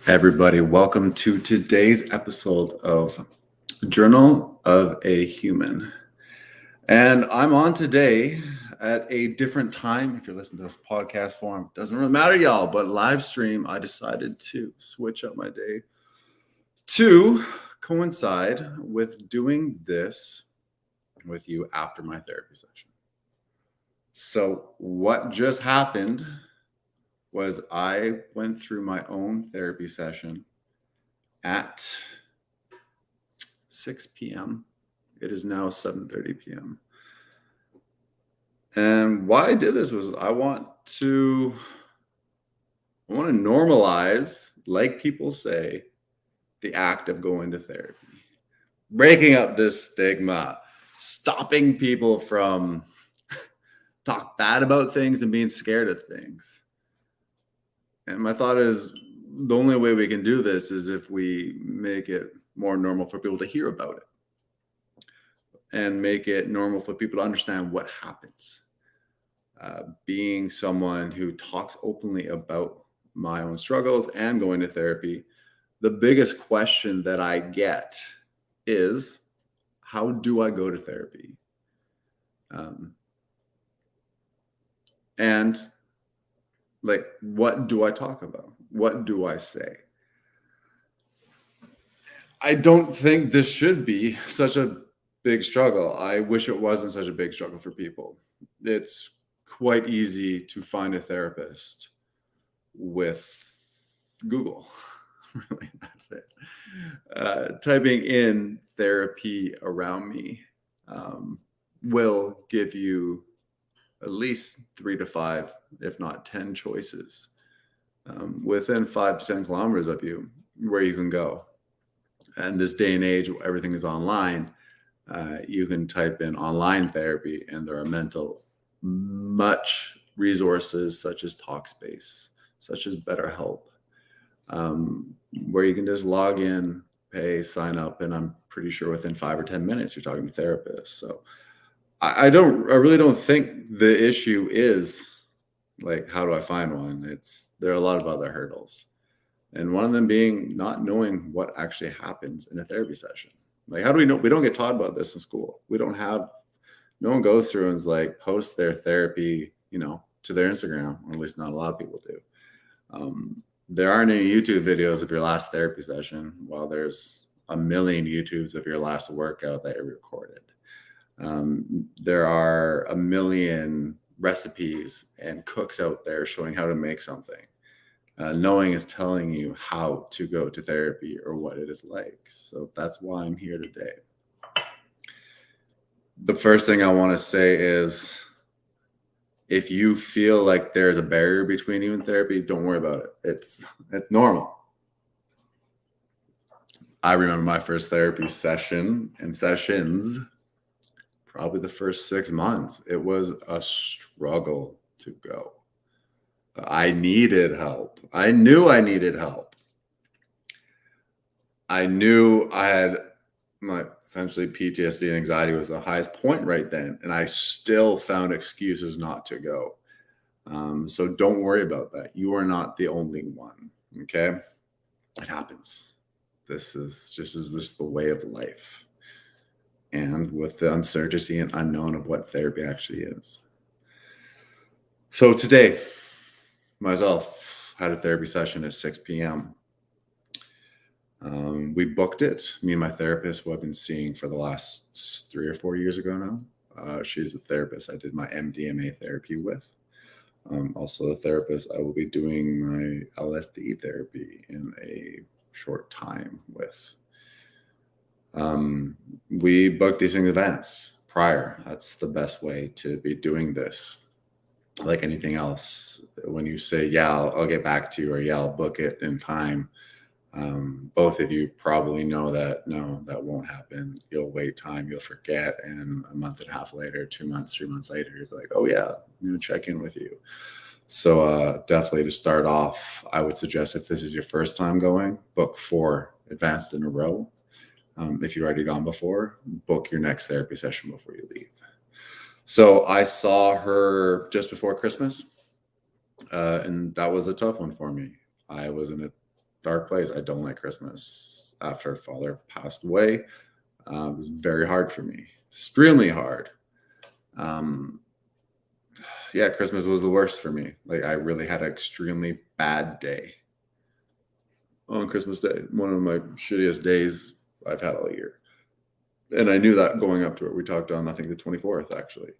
Everybody, welcome to today's episode of Journal of a Human. And I'm on today at a different time. If you're listening to this podcast form, doesn't really matter, y'all, but live stream, I decided to switch up my day to coincide with doing this with you after my therapy session. So, what just happened was I went through my own therapy session at 6 p.m. It is now 7:30 p.m. And why I did this was I want to normalize, like people say, the act of going to therapy, breaking up this stigma, stopping people from talk bad about things and being scared of things. And my thought is the only way we can do this is if we make it more normal for people to hear about it and make it normal for people to understand what happens. Being someone who talks openly about my own struggles and going to therapy, the biggest question that I get is, how do I go to therapy? And like, what do I talk about? What do I say? I don't think this should be such a big struggle. I wish it wasn't such a big struggle for people. It's quite easy to find a therapist with Google. Really, that's it. Typing in therapy around me will give you at least 3 to 5, if not 10 choices within 5 to 10 kilometers of you where you can go. And this day and age, everything is online. You can type in online therapy, and there are much resources such as Talkspace, such as BetterHelp, where you can just log in, pay, sign up, and I'm pretty sure within 5 or 10 minutes you're talking to therapists. So I really don't think the issue is like, how do I find one? There are a lot of other hurdles. And one of them being not knowing what actually happens in a therapy session. Like, how do we know? We don't get taught about this in school. No one goes through and is like, post their therapy, to their Instagram, or at least not a lot of people do. There aren't any YouTube videos of your last therapy session, while there's a million YouTubes of your last workout that you recorded. There are a million recipes and cooks out there showing how to make something. Knowing is telling you how to go to therapy or what it is like. So that's why I'm here today. The first thing I want to say is, if you feel like there's a barrier between you and therapy, don't worry about it. It's normal. I remember my first therapy session and sessions, probably the first 6 months. It was a struggle to go. I needed help. I knew I needed help. I knew I had essentially PTSD and anxiety was the highest point right then. And I still found excuses not to go. So don't worry about that. You are not the only one. Okay. It happens. This is the way of life. And with the uncertainty and unknown of what therapy actually is. So today, myself had a therapy session at 6 p.m. We booked it. Me and my therapist, who I've been seeing for the last 3 or 4 years ago now. She's a therapist I did my MDMA therapy with. Also a therapist I will be doing my LSD therapy in a short time with. We booked these things in advance, prior. That's the best way to be doing this. Like anything else, when you say, yeah, I'll get back to you, or yeah, I'll book it in time, both of you probably know that no, that won't happen. You'll wait time, you'll forget, and a month and a half later, 2 months, 3 months later, you'll be like, oh yeah, I'm going to check in with you. So definitely to start off, I would suggest, if this is your first time going, book 4 advanced in a row. If you've already gone before, book your next therapy session before you leave. So I saw her just before Christmas, and that was a tough one for me. I was in a dark place. I don't like Christmas. After father passed away, it was very hard for me, extremely hard. Um, yeah, Christmas was the worst for me. Like I really had an extremely bad day on Christmas Day, one of my shittiest days I've had all year. And I knew that going up to it. We talked on, I think, the 24th, actually,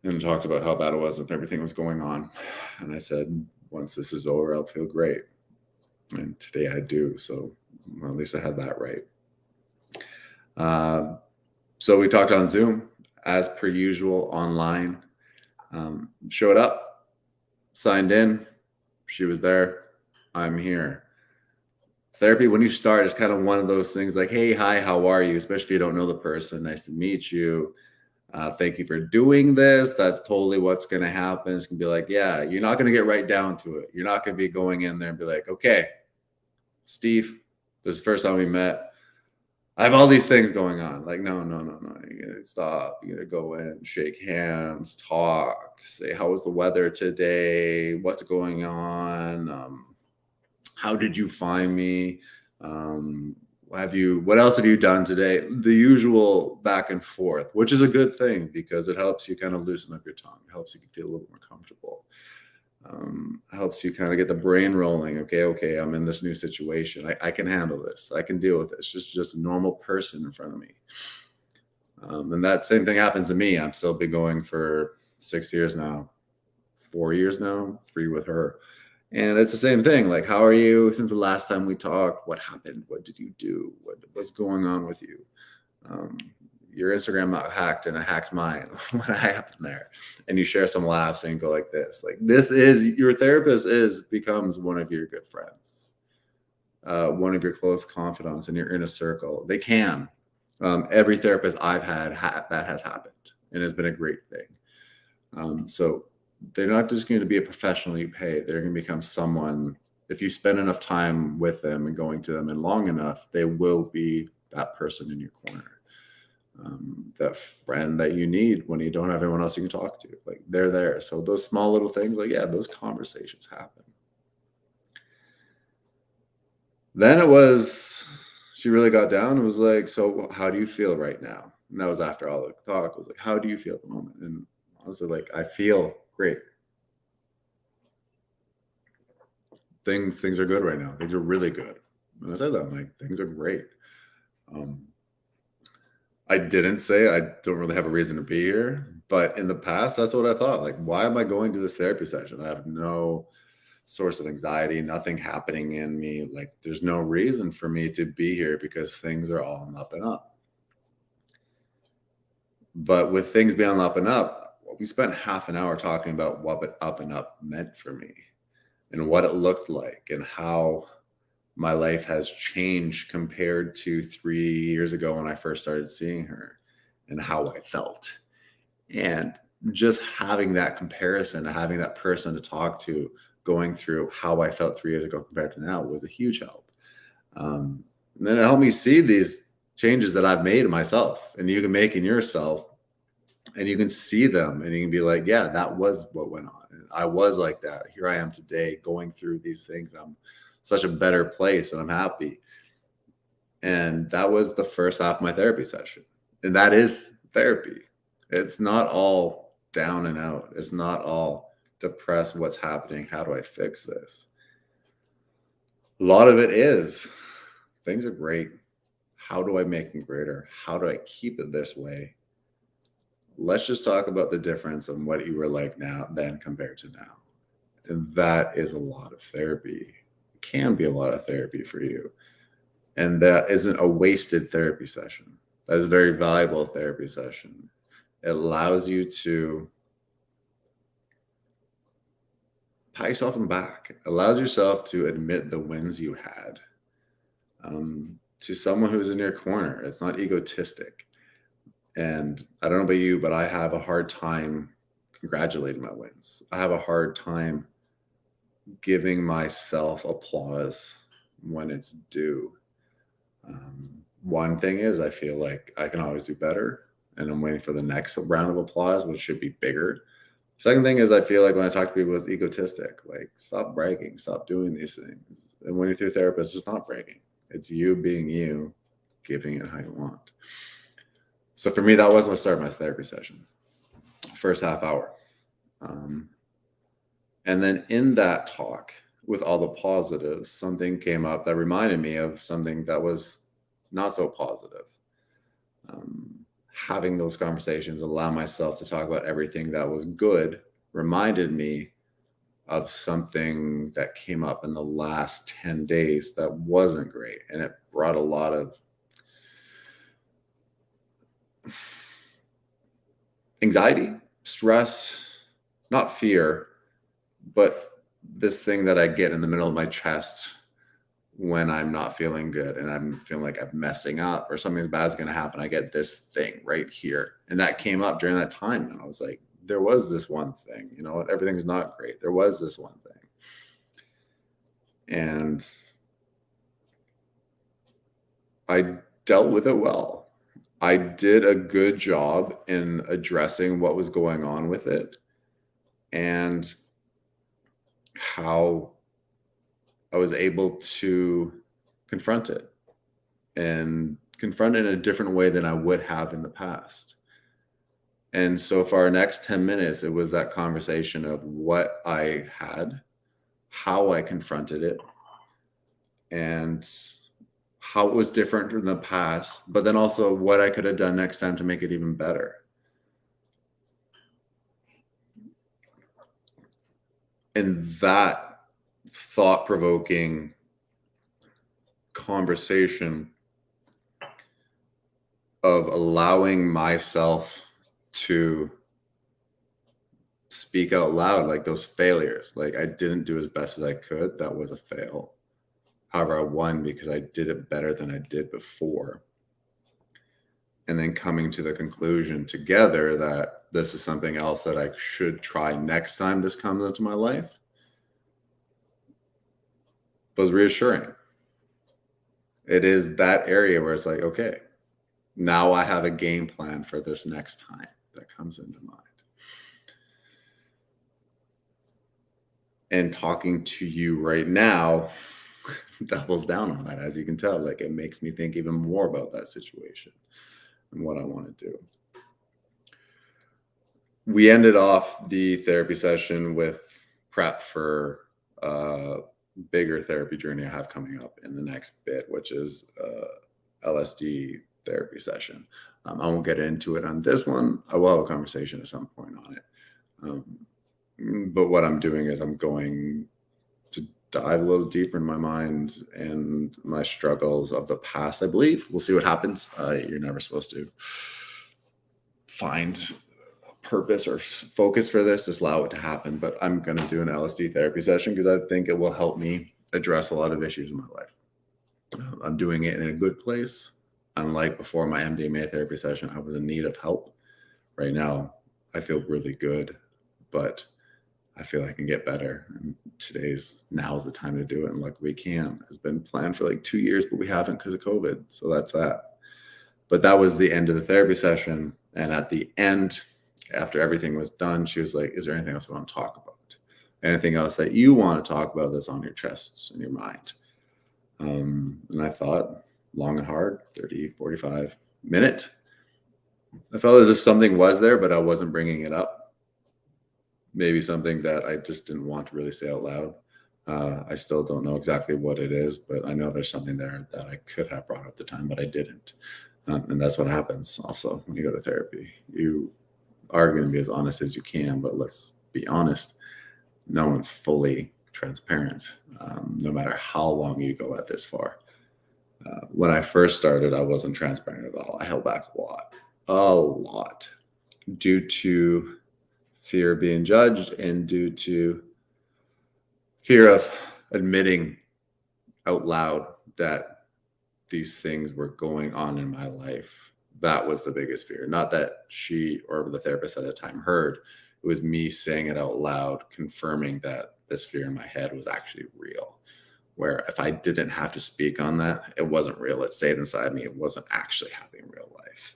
and talked about how bad it was and everything was going on. And I said, once this is over, I'll feel great. And today I do. So well, at least I had that right. So we talked on Zoom, as per usual, online. Showed up, signed in. She was there. I'm here. Therapy, when you start, is kind of one of those things like, hey, hi, how are you? Especially if you don't know the person. Nice to meet you. Thank you for doing this. That's totally what's going to happen. It's going to be like, yeah, you're not going to get right down to it. You're not going to be going in there and be like, okay, Steve, this is the first time we met. I have all these things going on. Like, no. You're going to stop. You're going to go in, shake hands, talk, say, how was the weather today? What's going on? How did you find me? What else have you done today? The usual back and forth, which is a good thing because it helps you kind of loosen up your tongue. It helps you feel a little more comfortable. Helps you kind of get the brain rolling. Okay, I'm in this new situation. I can handle this. I can deal with this. Just a normal person in front of me. And that same thing happens to me. I've still been going for 6 years now, 4 years now, 3 with her. And it's the same thing. Like, how are you since the last time we talked? What happened? What did you do? What's going on with you? Your Instagram got hacked and I hacked mine. What happened there? And you share some laughs and go like this. Like, this is your therapist becomes one of your good friends, one of your close confidants in your inner circle. They can. Every therapist I've had that has happened, and it's been a great thing. So they're not just going to be a professional you pay. They're going to become someone, if you spend enough time with them and going to them and long enough, they will be that person in your corner. That friend that you need when you don't have anyone else you can talk to. Like, they're there. So those small little things, like, yeah, those conversations happen. Then she really got down and was like, so how do you feel right now? And that was after all the talk. I was like, how do you feel at the moment? And honestly, like, I feel great. Things are good right now. Things are really good. And I said that, I'm like, things are great. I didn't say I don't really have a reason to be here, but in the past, that's what I thought. Like, why am I going to this therapy session? I have no source of anxiety, nothing happening in me. Like, there's no reason for me to be here because things are all on the up and up. But with things being on the up and up, we spent half an hour talking about what up and up meant for me and what it looked like and how my life has changed compared to 3 years ago when I first started seeing her and how I felt. And just having that comparison, having that person to talk to, going through how I felt 3 years ago compared to now was a huge help. And then it helped me see these changes that I've made in myself and you can make in yourself, and you can see them and you can be like, yeah, that was what went on. And I was like that. Here I am today going through these things. I'm such a better place and I'm happy. And that was the first half of my therapy session. And that is therapy. It's not all down and out. It's not all depressed. What's happening? How do I fix this? A lot of it is things are great. How do I make them greater? How do I keep it this way? Let's just talk about the difference of what you were like then compared to now. And that is a lot of therapy. It can be a lot of therapy for you. And that isn't a wasted therapy session. That is a very valuable therapy session. It allows you to pat yourself on the back. It allows yourself to admit the wins you had to someone who's in your corner. It's not egotistic. And I don't know about you, but I have a hard time congratulating my wins. I have a hard time giving myself applause when it's due. One thing is I feel like I can always do better, and I'm waiting for the next round of applause, which should be bigger. Second thing is I feel like when I talk to people, it's egotistic. Like, stop bragging, stop doing these things. And when you're through therapist, it's not bragging. It's you being you, giving it how you want. So for me, that wasn't the start of my therapy session. First half hour. And then in that talk, with all the positives, something came up that reminded me of something that was not so positive. Having those conversations, allow myself to talk about everything that was good, reminded me of something that came up in the last 10 days that wasn't great. And it brought a lot of anxiety, stress, not fear, but this thing that I get in the middle of my chest when I'm not feeling good and I'm feeling like I'm messing up or something bad is going to happen. I get this thing right here. And that came up during that time. And I was like, there was this one thing, you know what? Everything's not great. There was this one thing. And I dealt with it well. I did a good job in addressing what was going on with it and how I was able to confront it and confront it in a different way than I would have in the past. And so for our next 10 minutes, it was that conversation of what I had, how I confronted it, and how it was different from the past, but then also what I could have done next time to make it even better. And that thought-provoking conversation of allowing myself to speak out loud, like those failures, like I didn't do as best as I could. That was a fail. However, I won because I did it better than I did before. And then coming to the conclusion together that this is something else that I should try next time this comes into my life was reassuring. It is that area where it's like, okay, now I have a game plan for this next time that comes into mind. And talking to you right now doubles down on that, as you can tell. Like, it makes me think even more about that situation and what I want to do. We ended off the therapy session with prep for a bigger therapy journey I have coming up in the next bit, which is LSD therapy session. I won't get into it on this one. I will have a conversation at some point on it. But what I'm doing is I'm going to dive a little deeper in my mind and my struggles of the past, I believe. We'll see what happens. You're never supposed to find purpose or focus for this. Just allow it to happen. But I'm going to do an LSD therapy session because I think it will help me address a lot of issues in my life. I'm doing it in a good place. Unlike before my MDMA therapy session, I was in need of help. Right now, I feel really good, but I feel I can get better. And now's the time to do it. And like we can. It's been planned for like 2 years, but we haven't because of COVID. So that's that. But that was the end of the therapy session. And at the end, after everything was done, she was like, is there anything else we want to talk about? Anything else that you want to talk about that's on your chest and your mind? And I thought long and hard, 30, 45 minute. I felt as if something was there, but I wasn't bringing it up. Maybe something that I just didn't want to really say out loud. I still don't know exactly what it is, but I know there's something there that I could have brought up at the time, but I didn't. And that's what happens also when you go to therapy. You are going to be as honest as you can, but let's be honest, no one's fully transparent, no matter how long you go at this far. When I first started, I wasn't transparent at all. I held back a lot, due to fear of being judged and due to fear of admitting out loud that these things were going on in my life. That was the biggest fear. Not that she or the therapist at the time heard. It was me saying it out loud, confirming that this fear in my head was actually real. Where if I didn't have to speak on that, it wasn't real. It stayed inside me. It wasn't actually happening in real life.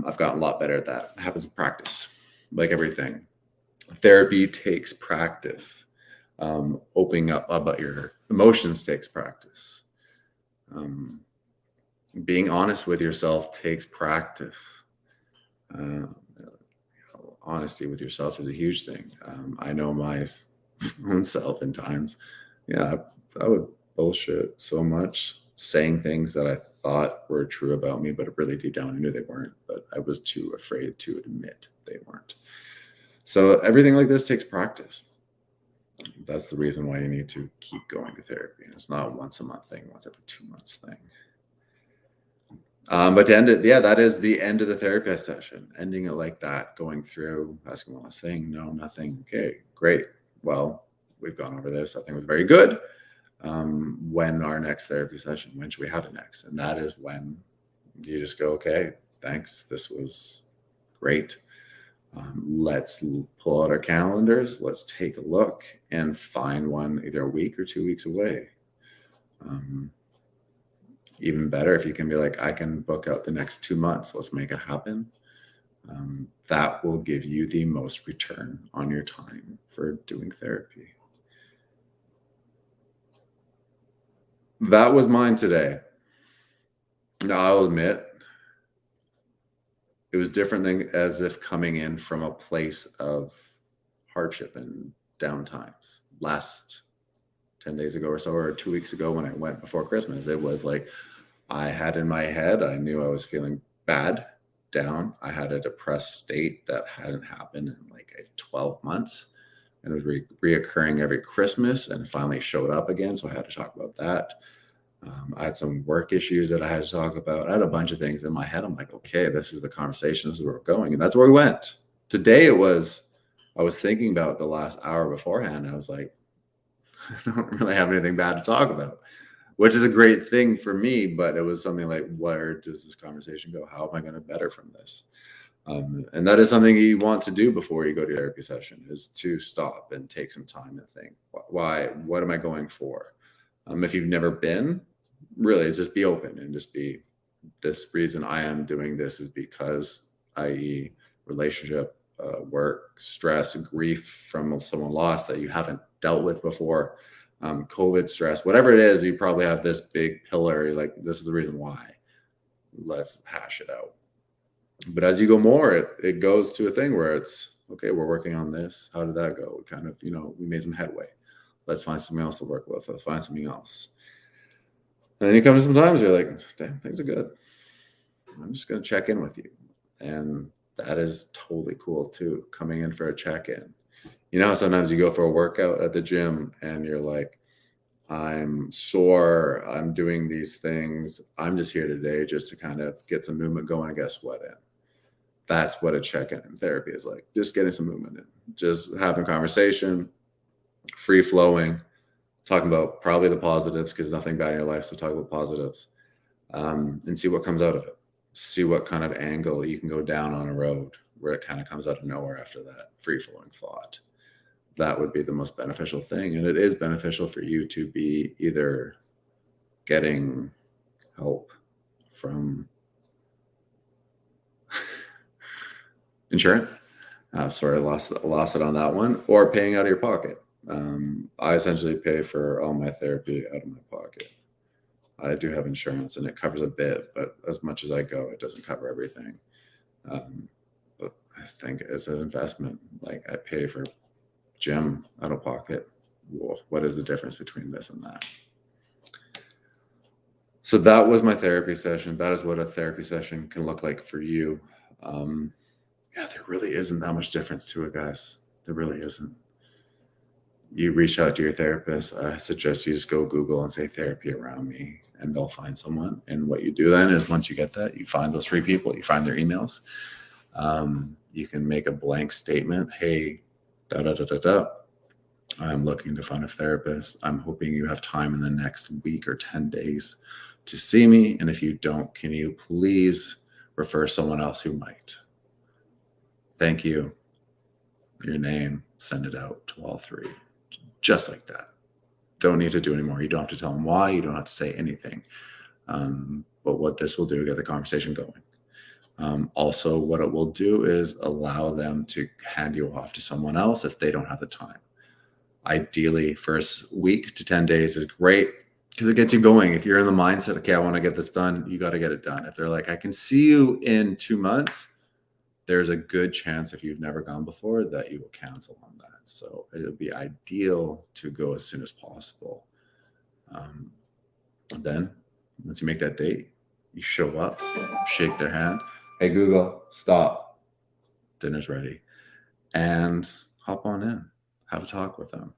I've gotten a lot better at that. It happens in practice, like everything. Therapy takes practice. Opening up about your emotions takes practice. Um, being honest with yourself takes practice. Uh, Honesty with yourself is a huge thing. I know my own self in times. Yeah, I would bullshit so much, saying things that I thought were true about me, but really deep down I knew they weren't. But I was too afraid to admit they weren't. So everything like this takes practice. That's the reason why you need to keep going to therapy. And it's not a once a month thing, once every 2 months thing. But to end it, yeah, that is the end of the therapist session. Ending it like that, going through, asking one last thing, no, nothing. Okay, great. Well, we've gone over this. I think it was very good. When our next therapy session? When should we have it next? And that is when you just go, okay, thanks. This was great. Let's pull out our calendars. Let's take a look and find one either a week or 2 weeks away. Even better if you can be like, I can book out the next 2 months. Let's make it happen. That will give you the most return on your time for doing therapy. That was mine today. Now, I'll admit, it was different than as if coming in from a place of hardship and downtimes. Last 10 days ago or so, or 2 weeks ago when I went before Christmas, it was like I had in my head, I knew I was feeling bad, down. I had a depressed state that hadn't happened in like 12 months. And it was reoccurring every Christmas and finally showed up again. So I had to talk about that. I had some work issues that I had to talk about. I had a bunch of things in my head. I'm like, okay, this is the conversation. This is where we're going. And that's where we went. Today I was thinking about the last hour beforehand. And I was like, I don't really have anything bad to talk about, which is a great thing for me. But it was something like, where does this conversation go? How am I going to better from this? And that is something you want to do before you go to a therapy session, is to stop and take some time and think, why, what am I going for? If you've never been, really just be open and just be, this reason I am doing this is because, i.e. relationship, work, stress, grief from someone lost that you haven't dealt with before, COVID stress, whatever it is, you probably have this big pillar. You're like, this is the reason why. Let's hash it out. But as you go more, it goes to a thing where it's, okay, we're working on this. How did that go? Kind of, we made some headway. Let's find something else to work with. Let's find something else. And then you come to some times where you're like, damn, things are good. I'm just going to check in with you. And that is totally cool too, coming in for a check-in. Sometimes you go for a workout at the gym and you're like, I'm sore, I'm doing these things. I'm just here today just to kind of get some movement going and get a sweat in. That's what a check-in in therapy is like. Just getting some movement in, just having a conversation, free flowing, talking about probably the positives, because nothing bad in your life. So talk about positives, and see what comes out of it. See what kind of angle you can go down on a road where it kind of comes out of nowhere after that free flowing thought. That would be the most beneficial thing. And it is beneficial for you to be either getting help from insurance. Sorry, I lost it on that one, or paying out of your pocket. I essentially pay for all my therapy out of my pocket. I do have insurance and it covers a bit, but as much as I go, it doesn't cover everything. But I think it's an investment. Like, I pay for gym out of pocket. Whoa, what is the difference between this and that? So that was my therapy session. That is what a therapy session can look like for you. There really isn't that much difference to it, guys. There really isn't. You reach out to your therapist. I suggest you just go Google and say therapy around me, and they'll find someone. And what you do then is, once you get that, you find those 3 people, you find their emails. You can make a blank statement. Hey, I'm looking to find a therapist. I'm hoping you have time in the next week or 10 days to see me. And if you don't, can you please refer someone else who might? Thank you. Your name, send it out to all 3. Just like that. Don't need to do any more. You don't have to tell them why. You don't have to say anything. But what this will do, get the conversation going. Also, what it will do is allow them to hand you off to someone else if they don't have the time. Ideally, first week to 10 days is great because it gets you going. If you're in the mindset, okay, I want to get this done, you got to get it done. If they're like, I can see you in 2 months, there's a good chance if you've never gone before that you will cancel on that. So it would be ideal to go as soon as possible. Then once you make that date, you show up, shake their hand. Hey, Google, stop. Dinner's ready. And hop on in. Have a talk with them.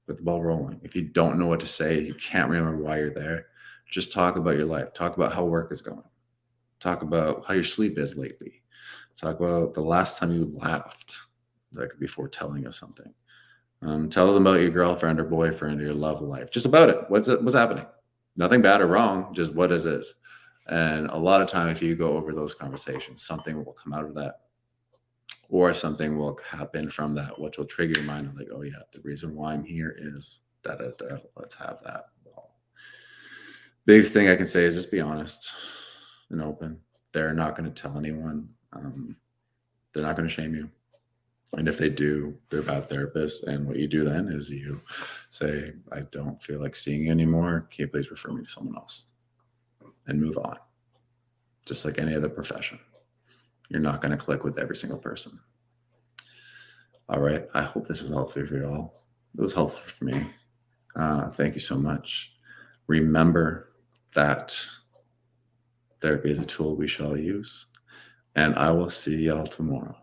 Get the ball rolling. If you don't know what to say, you can't remember why you're there, just talk about your life. Talk about how work is going. Talk about how your sleep is lately. Talk about the last time you laughed, like before telling us something. Tell them about your girlfriend or boyfriend or your love life. Just about it. What's happening? Nothing bad or wrong. Just what is. And a lot of time, if you go over those conversations, something will come out of that, or something will happen from that, which will trigger your mind. Like, oh yeah, the reason why I'm here is da da da. Let's have that. Well, biggest thing I can say is just be honest and open. They're not going to tell anyone. They're not going to shame you. And if they do, they're bad therapists. And what you do then is you say, I don't feel like seeing you anymore. Can you please refer me to someone else? And move on. Just like any other profession. You're not going to click with every single person. All right. I hope this was helpful for you all. It was helpful for me. Thank you so much. Remember that therapy is a tool we shall use. And I will see y'all tomorrow.